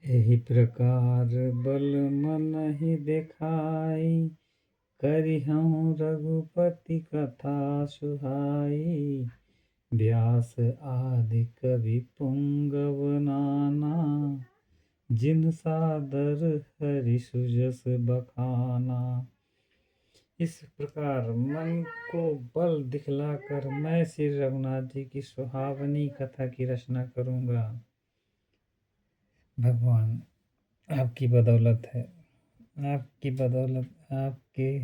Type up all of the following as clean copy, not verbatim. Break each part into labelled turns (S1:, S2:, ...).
S1: एहि प्रकार बल मन ही देखाई, करिहउँ रघुपति कथा सुहाई। व्यास आदि कवि पुंगव नाना, जिन सादर हरि सुजस बखाना। इस प्रकार मन को बल दिखलाकर मैं श्री रघुनाथ जी की सुहावनी कथा की रचना करूँगा। भगवान आपकी बदौलत है, आपकी बदौलत, आपके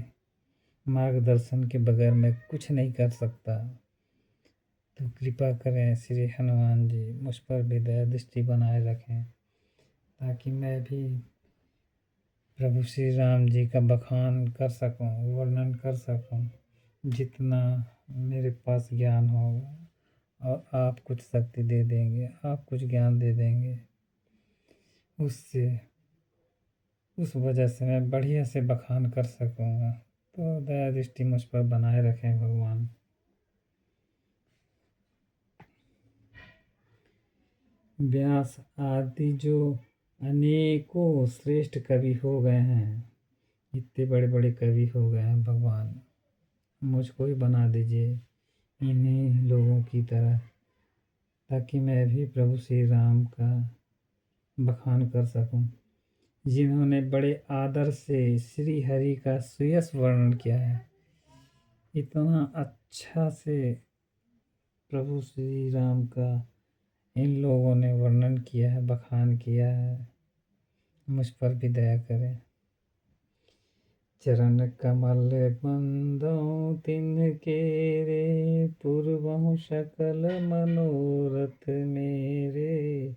S1: मार्गदर्शन के बगैर मैं कुछ नहीं कर सकता। तो कृपा करें श्री हनुमान जी, मुझ पर भी दया दृष्टि बनाए रखें, ताकि मैं भी प्रभु श्री राम जी का बखान कर सकूं, वर्णन कर सकूं, जितना मेरे पास ज्ञान होगा। और आप कुछ शक्ति दे देंगे, आप कुछ ज्ञान दे देंगे, उससे उस वजह से मैं बढ़िया से बखान कर सकूंगा। तो दया दृष्टि मुझ पर बनाए रखें भगवान। व्यास आदि जो अनेकों श्रेष्ठ कवि हो गए हैं, इतने बड़े बड़े कवि हो गए हैं भगवान, मुझको भी बना दीजिए इन्हीं लोगों की तरह, ताकि मैं भी प्रभु श्री राम का बखान कर सकूं, जिन्होंने बड़े आदर से श्री हरि का सुयस वर्णन किया है। इतना अच्छा से प्रभु श्री राम का इन लोगों ने वर्णन किया है, बखान किया है। मुझ पर भी दया करें। चरण कमल बंदों तिनके रे, पूर्वहु सकल मनोरथ मेरे।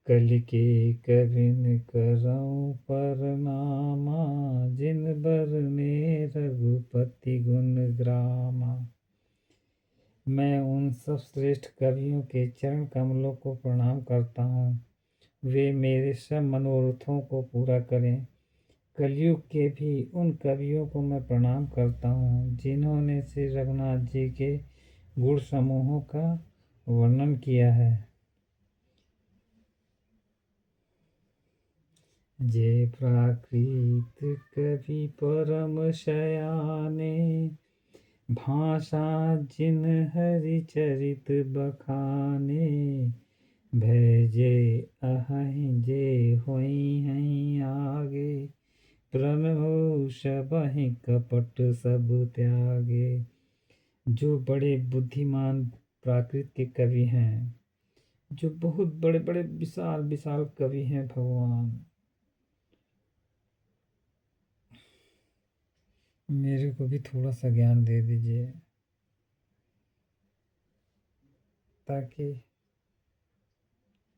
S1: कलि के कविन करऊं परनामा, जिन बरने रघुपति गुण ग्रामा। मैं उन सब श्रेष्ठ कवियों के चरण कमलों को प्रणाम करता हूँ, वे मेरे सब मनोरथों को पूरा करें। कलयुग के भी उन कवियों को मैं प्रणाम करता हूँ, जिन्होंने श्री रघुनाथ जी के गुण समूहों का वर्णन किया है। जे प्राकृत कवि परम शयाने, भाषा जिन हरि चरित बखाने। भय जे अहं जे होई हैं आगे, प्रणव सबहि कपट सब त्यागे। जो बड़े बुद्धिमान प्राकृत के कवि हैं, जो बहुत बड़े बड़े विशाल विशाल कवि हैं भगवान, मेरे को भी थोड़ा सा ज्ञान दे दीजिए, ताकि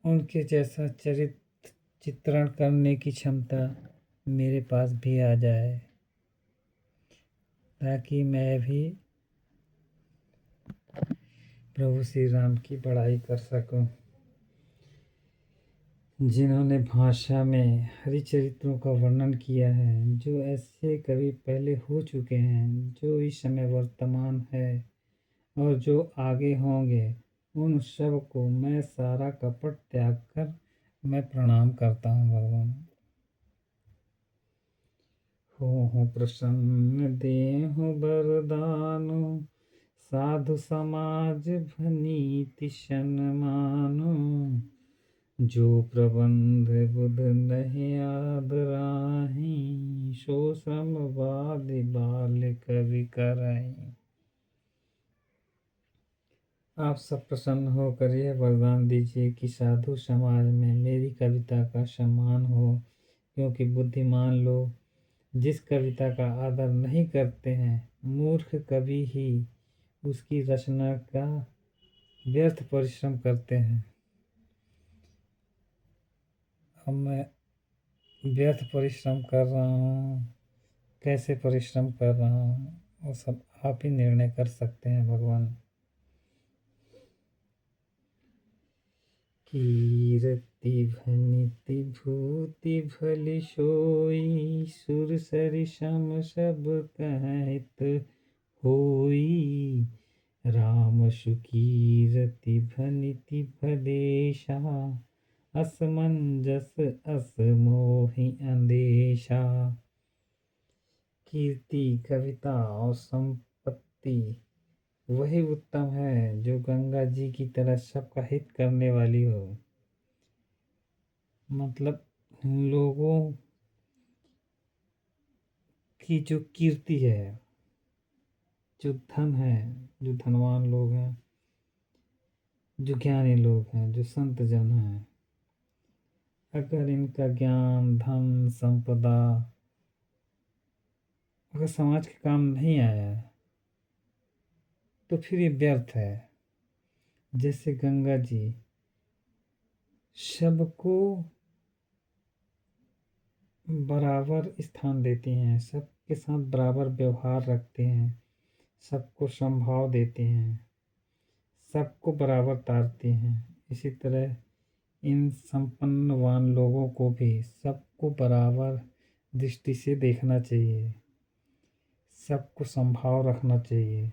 S1: उनके जैसा चरित्र चित्रण करने की क्षमता मेरे पास भी आ जाए, ताकि मैं भी प्रभु श्री राम की बड़ाई कर सकूं। जिन्होंने भाषा में हरिचरित्रों का वर्णन किया है, जो ऐसे कवि पहले हो चुके हैं, जो इस समय वर्तमान है और जो आगे होंगे, उन सब को मैं सारा कपट त्याग कर मैं प्रणाम करता हूँ भगवान। हो प्रसन्न देहु बरदानु, साधु समाज भनीति सन्मानु। जो प्रबंध बुध नहीं आदराही, सो समवादि बाल कवि कराई। आप सब प्रसन्न होकर यह वरदान दीजिए कि साधु समाज में मेरी कविता का सम्मान हो, क्योंकि बुद्धिमान लोग जिस कविता का आदर नहीं करते हैं, मूर्ख कवि ही उसकी रचना का व्यर्थ परिश्रम करते हैं। अब मैं व्यर्थ परिश्रम कर रहा हूँ, कैसे परिश्रम कर रहा हूँ, वो सब आप ही निर्णय कर सकते हैं भगवान। कीरति भनिति भूति भली सोई, सुर सरि सम सब कहत होई। राम सुकीरति भनिति भलेशा, असमंजस असमोहि अंदेशा। कीर्ति, कविता और संपत्ति वही उत्तम है जो गंगा जी की तरह सबका हित करने वाली हो। मतलब लोगों की जो कीर्ति है, जो धन है, जो धनवान लोग हैं, जो ज्ञानी लोग हैं, जो संत जन हैं, अगर इनका ज्ञान, धन, संपदा अगर समाज के काम नहीं आया है तो फिर ये व्यर्थ है। जैसे गंगा जी सबको बराबर स्थान देती हैं, सबके साथ बराबर व्यवहार रखते हैं, सबको समभाव देते हैं, सबको बराबर तारते हैं। इसी तरह इन संपन्नवान लोगों को भी सबको बराबर दृष्टि से देखना चाहिए, सबको संभाव रखना चाहिए।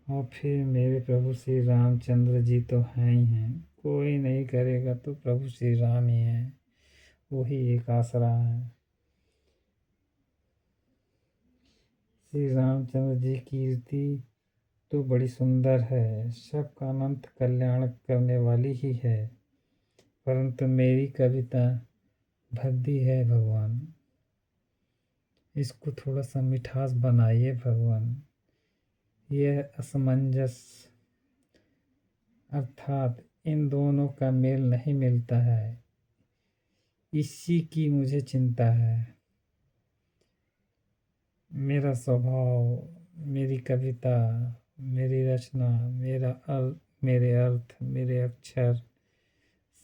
S1: और फिर मेरे प्रभु श्री रामचंद्र जी तो हैं ही हैं, कोई नहीं करेगा तो प्रभु श्री राम ही हैं, वही एक आसरा है। श्री रामचंद्र जी की कीर्ति तो बड़ी सुंदर है, सबका अनंत कल्याण करने वाली ही है। परंतु मेरी कविता भद्दी है भगवान, इसको थोड़ा सा मिठास बनाइए भगवान। यह असमंजस अर्थात इन दोनों का मेल नहीं मिलता है, इसी की मुझे चिंता है। मेरा स्वभाव, मेरी कविता, मेरी रचना, मेरे अर्थ, मेरे अक्षर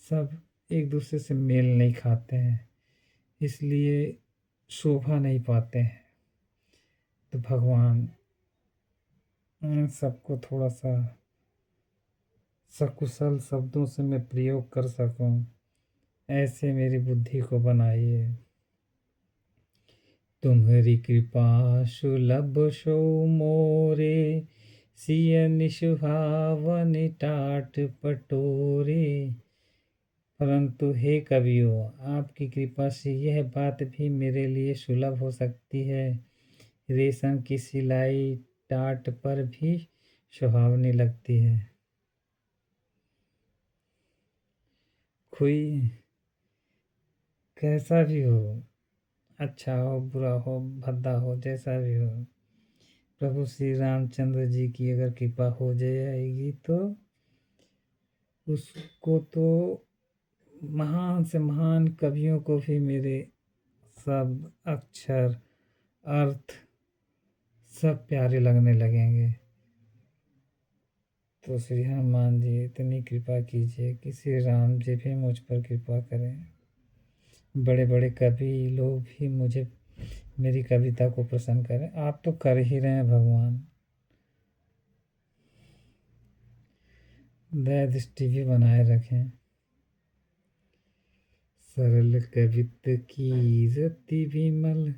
S1: सब एक दूसरे से मेल नहीं खाते हैं, इसलिए शोभा नहीं पाते हैं। तो भगवान इन सबको थोड़ा सा सकुशल शब्दों से मैं प्रयोग कर सकूं, ऐसे मेरी बुद्धि को बनाइए। तुम्हारी कृपा सुलभ सो मोरे, सिय निसुहावन टाट पटोरे। परंतु हे कवियों, आपकी कृपा से यह बात भी मेरे लिए सुलभ हो सकती है। रेशम की सिलाई टाट पर भी सुहावनी लगती है। कोई कैसा भी हो, अच्छा हो, बुरा हो, भद्दा हो, जैसा भी हो, प्रभु श्री रामचंद्र जी की अगर कृपा हो जाएगी तो उसको तो महान से महान कवियों को भी मेरे शब्द, अक्षर, अर्थ सब प्यारे लगने लगेंगे। तो श्री हनुमान जी इतनी कृपा कीजिए कि श्री राम जी भी मुझ पर कृपा करें। बड़े बड़े कवि लोग भी मुझे, मेरी कविता को पसंद करें। आप तो कर ही रहे हैं भगवान, दया दृष्टि भी बनाए रखें। सरल कवित की रति विमल,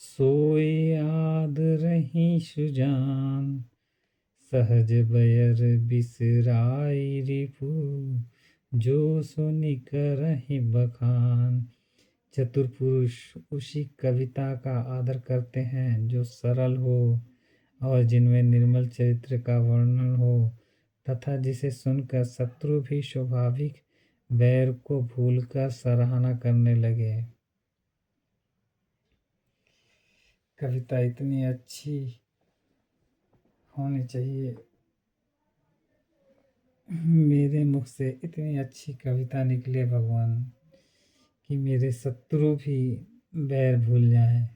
S1: सोई आद रही सुजान। सहज बयर बिसराई रिपु, जो सुनि करहि बखान। चतुर पुरुष उसी कविता का आदर करते हैं जो सरल हो और जिनमें निर्मल चरित्र का वर्णन हो, तथा जिसे सुनकर शत्रु भी स्वाभाविक बैर को भूलकर सराहना करने लगे। कविता इतनी अच्छी होनी चाहिए, मेरे मुख से इतनी अच्छी कविता निकले भगवान कि मेरे शत्रु भी बैर भूल जाएं,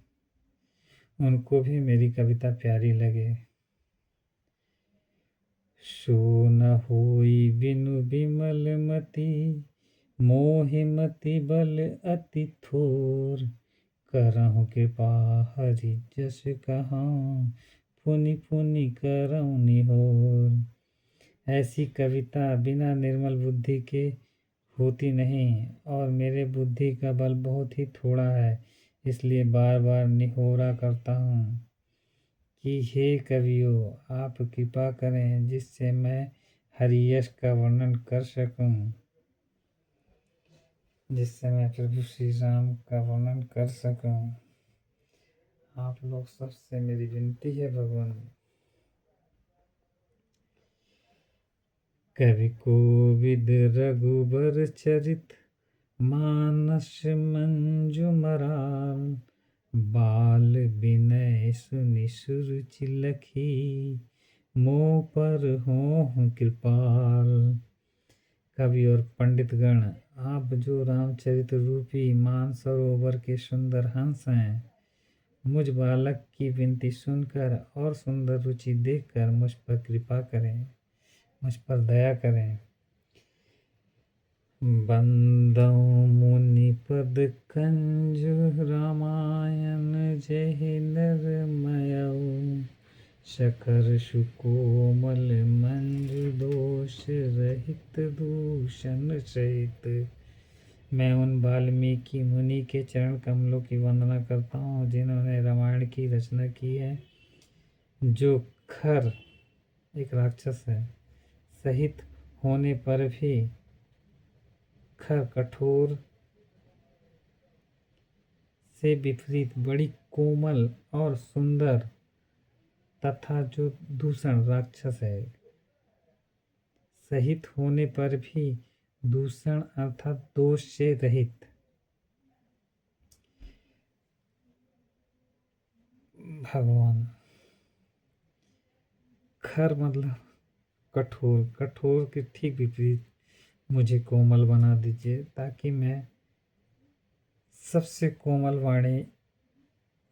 S1: उनको भी मेरी कविता प्यारी लगे। सो न होई बिनु बिमल मति, मोहि मति बल अति थोर। करहु कृपा हरि जस कहाऊँ, पुनि पुनि करहु निहोर। ऐसी कविता बिना निर्मल बुद्धि के होती नहीं, और मेरे बुद्धि का बल बहुत ही थोड़ा है, इसलिए बार बार निहोरा करता हूँ कि हे कवियों, आप कृपा करें जिससे मैं हरि यश का वर्णन कर सकूं। जिससे मैं प्रभु श्री राम का वर्णन कर सकूं। आप लोग सबसे मेरी विनती है भगवान। कवि कोविद रघुबर चरित मानस मंजु मराल, बाल विनय सुनि सुरुचि लखी, मोह पर हों कृपाल। कवि और पंडितगण, आप जो रामचरित रूपी मानसरोवर के सुंदर हंस हैं, मुझ बालक की विनती सुनकर और सुंदर रुचि देखकर मुझ पर कृपा करें, मुझ पर दया करें। बंदौ मुनि पद कंजु रामायण जय नरमयऊ, शकर सुकोमल मंजु दोष रहित दूषण सहित। मैं उन वाल्मीकि मुनि के चरण कमलों की वंदना करता हूँ जिन्होंने रामायण की रचना की है, जो खर एक राक्षस है सहित होने पर भी खर कठोर से विपरीत बड़ी कोमल और सुंदर तथा जो दूषण राक्षस है, सहित होने पर भी दूषण अर्थात दोष से रहित। भगवान, खर मतलब कठोर, कठोर के ठीक विपरीत मुझे कोमल बना दीजिए, ताकि मैं सबसे कोमल वाणी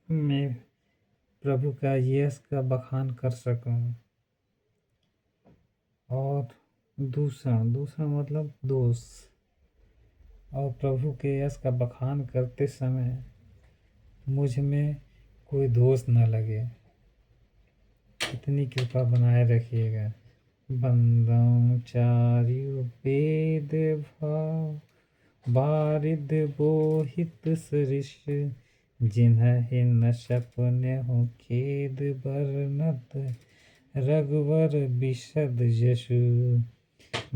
S1: में प्रभु का यश का बखान कर सकूं। और दूषण, दूषण मतलब दोष, और प्रभु के यश का बखान करते समय मुझ में कोई दोष न लगे, इतनी कृपा बनाए रखिएगा। बंदौ चारु वेद भाव, बारिद बोहित सरिष, जिन्हि न सपने हो खेद बरनत, रघुवर बिशद यशु।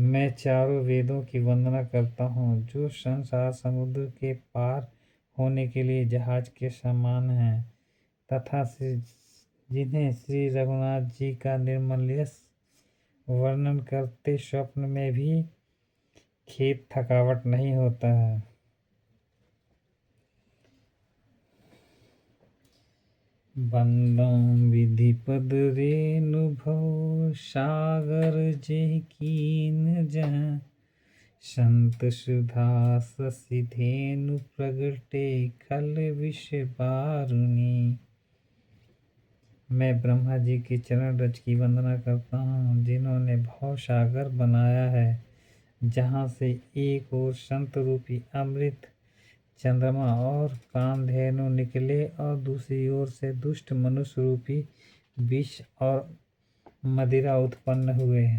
S1: मैं चारों वेदों की वंदना करता हूँ जो संसार समुद्र के पार होने के लिए जहाज के समान हैं, तथा जिन्हें श्री रघुनाथ जी का निर्मल यश वर्णन करते स्वप्न में भी खेद थकावट नहीं होता है। बंदौ विधि पद रेणु भव, सागर जेहि कीन जहाँ, संत सुधा शशि धेनु प्रगटे खल विष बारुनी। मैं ब्रह्मा जी के चरण रज की वंदना करता हूँ जिन्होंने भव सागर बनाया है, जहाँ से एक ओर संत रूपी अमृत चंद्रमा और कामधेनु निकले और दूसरी ओर से दुष्ट मनुष्य रूपी विष और मदिरा उत्पन्न हुए हैं।